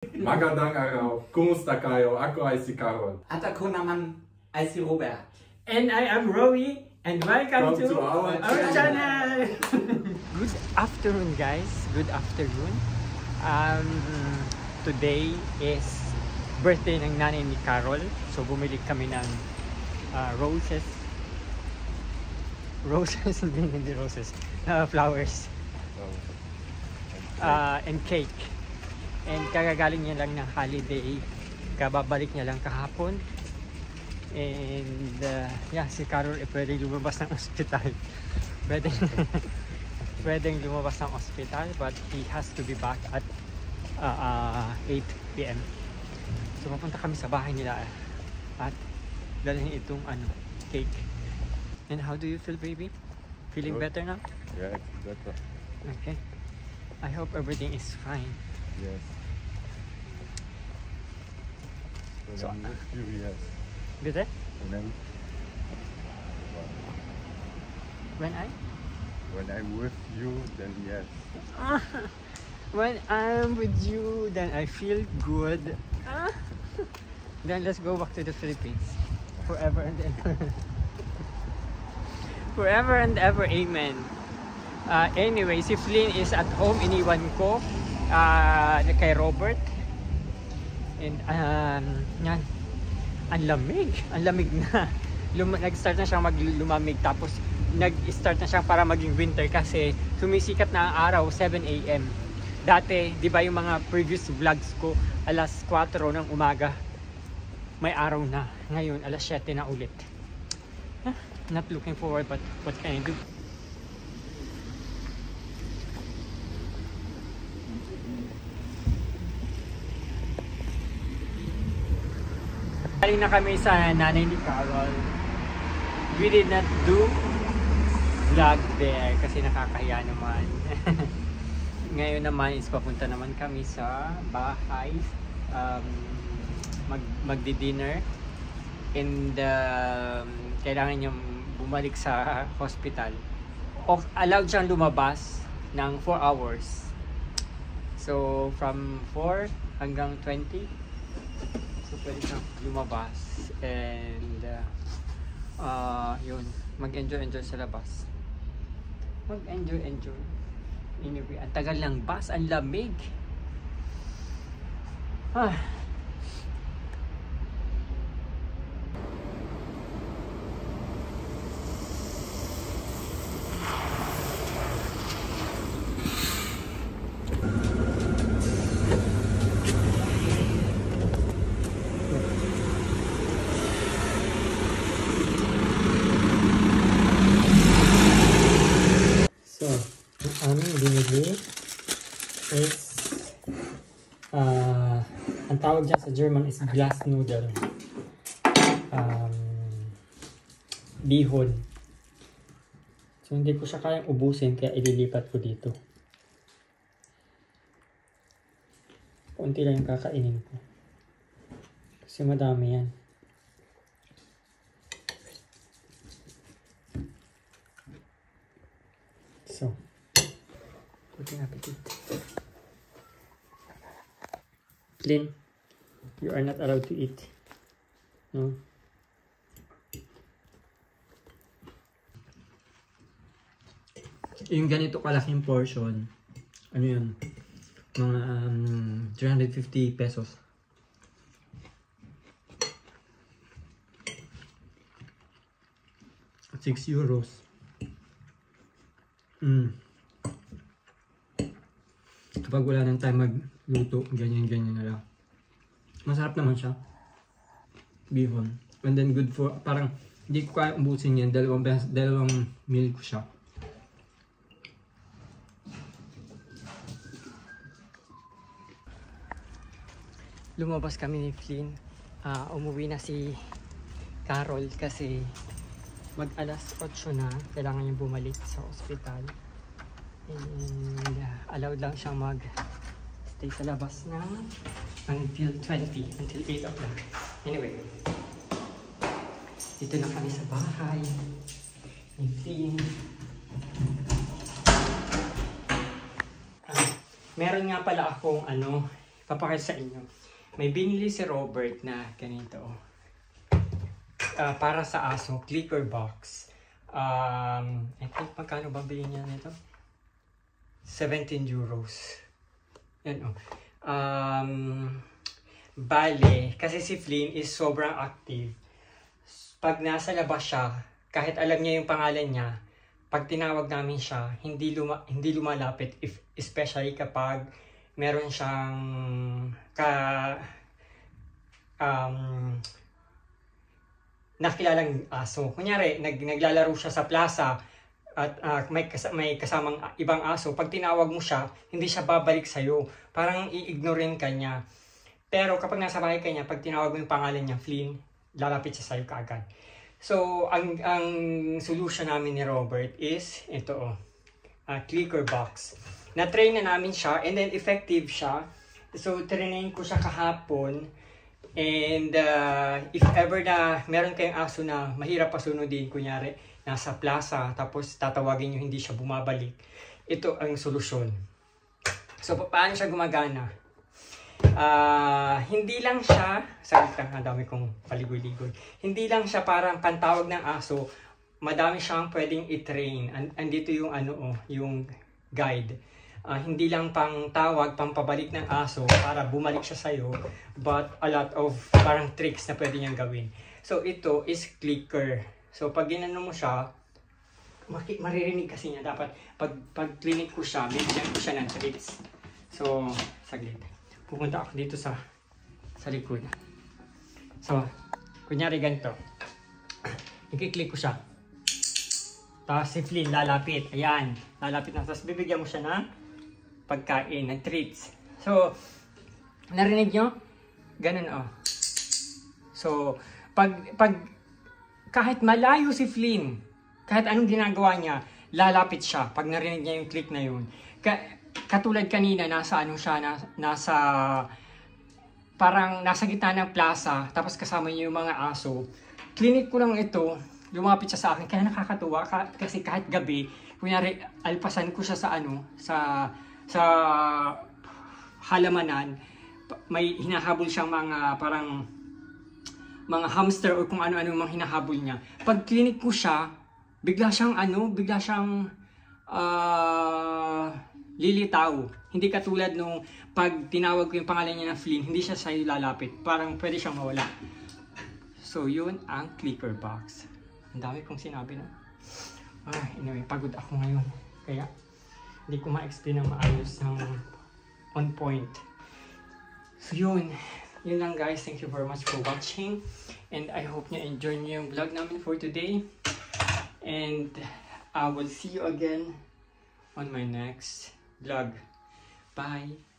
Magandang araw. Kumusta kayo? Ako ay si Carol. At ako naman ay si Robert. And I am Rowie. And welcome to our channel. Good afternoon, guys. Good afternoon. Today is birthday ng nanay ni Carol. So bumili kami ng roses. Roses, hindi roses. Flowers. And cake. And kagagaling niya lang ng holiday. Kababalik niya lang kahapon. And yeah, si Carol pwedeng lumabas ng ospital. Pwedeng lumabas ng ospital, but he has to be back at 8 PM. So mapunta kami sa bahay nila at dalhin itong cake. And how do you feel, baby? Feeling better now? Yeah, it's better. Okay. I hope everything is fine. Yes. So, I'm with you, yes. Bitte? And then, When I'm with you, then yes. When I'm with you, then I feel good. Then let's go back to the Philippines. Forever and ever. Forever and ever, amen. Anyway, si Flynn is at home. Iniwan ko kay Robert. And yan. Ang lamig na. Nag-start na siyang lumamig, tapos nag-start na siyang para maging winter kasi sumisikat na ang araw 7 AM. Dati, di ba yung mga previous vlogs ko, alas 4 ng umaga, may araw na. Ngayon, alas 7 na ulit. Not looking forward, but what can I do? Galing na kami sa nanay ni Carol. We did not do vlog there kasi nakakahiya naman. Ngayon naman is papunta naman kami sa bahay. Magdi-dinner. And kailangan niyang bumalik sa hospital. Allowed siyang lumabas ng 4 hours. So from 4 hanggang 20. So pwede siyang lumabas and yun, mag-enjoy sa labas. Mag-enjoy. Anyway, ang tagal ng bus, ang lamig. So, ang aming binili is ang tawag dyan sa German is glass noodle. Bihon. So, hindi ko siya kayang ubusin kaya ililipat ko dito. Kunti lang yung kakainin ko. Kasi madami yan. So, good appetite. Flynn, you are not allowed to eat. No? Yung ganito kalaking portion, ano yun? Mga 350 pesos. €6. Kapag wala nang time magluto, ganyan na lang. Masarap naman siya. Bihon. And then good for, parang hindi ko kaya ubusin yan. Dalawang meal ko siya. Lumabas kami ni Flynn. Umuwi na si Carol kasi mag alas 8 na. Kailangan niyang bumalik sa ospital. And allowed lang siyang mag-stay sa labas na until 8 o'clock. Anyway, dito na kami sa bahay ni Flynn. Meron nga pala akong papakita sa inyo. May binili si Robert na ganito. Para sa aso, clicker box. I think magkano ba bilhin niya nito? 17 euros. Yan bale, kasi si Flynn is sobrang active. Pag nasa labas siya, kahit alam niya yung pangalan niya, pag tinawag namin siya, hindi lumalapit, especially kapag meron siyang nakilalang aso. Kunyari, naglalaro siya sa plaza at may kasamang ibang aso. Pag tinawag mo siya, hindi siya babalik sa'yo. Parang i-ignorein ka niya. Pero kapag nasa bahay ka niya, pag tinawag mo yung pangalan niya, Flynn, lalapit siya sa'yo kaagad. So, ang solution namin ni Robert is ito clicker box. Na-train na namin siya and then effective siya. So, trinain ko siya kahapon. And if ever na meron kayong aso na mahirap pasunodin, kunyari, nasa plaza, tapos tatawagin nyo, hindi siya bumabalik, ito ang solusyon. So, paano siya gumagana? Hindi lang siya, saglit lang, ang dami kong paligoy-ligoy. Hindi lang siya parang pantawag ng aso, madami siyang pwedeng i-train. Andito yung yung guide. Hindi lang pang tawag, pang pabalik ng aso para bumalik siya sa'yo, but a lot of parang tricks na pwede niyang gawin. So, ito is clicker. So, pag ginano mo siya, maririnig kasi niya. Dapat, pag clinic ko siya, bibigyan ko siya ng tricks. So, saglit. Pupunta ako dito sa likod. So, kunyari ganito. I-click ko siya. Tapos si Flynn lalapit. Ayan, lalapit na. Tapos bibigyan mo siya ng pagkain, ng treats. So, narinig nyo? Ganun So, pag kahit malayo si Flynn, kahit anong ginagawa niya, lalapit siya pag narinig niya yung click na yun. Katulad kanina, nasa parang nasa gitna ng plaza, tapos kasama niyo yung mga aso. Clinic ko lang ito, lumapit siya sa akin, kaya nakakatuwa kasi kahit gabi, kunyari alpasan ko siya sa halamanan, may hinahabol siyang parang mga hamster o kung ano-ano mga hinahabol niya. Pag clinic ko siya, bigla siyang lilitaw. Hindi katulad nung pag tinawag ko yung pangalan niya na Flynn, hindi siya sa'yo lalapit. Parang pwede siyang mawala. So, yun ang clicker box. Ang dami kong sinabi, no? Anyway, pagod ako ngayon. Kaya, hindi ko ma-explain ng maayos ng on point. So, yun. Yun lang, guys. Thank you very much for watching. And I hope nyo enjoy nyo yung vlog namin for today. And I will see you again on my next vlog. Bye!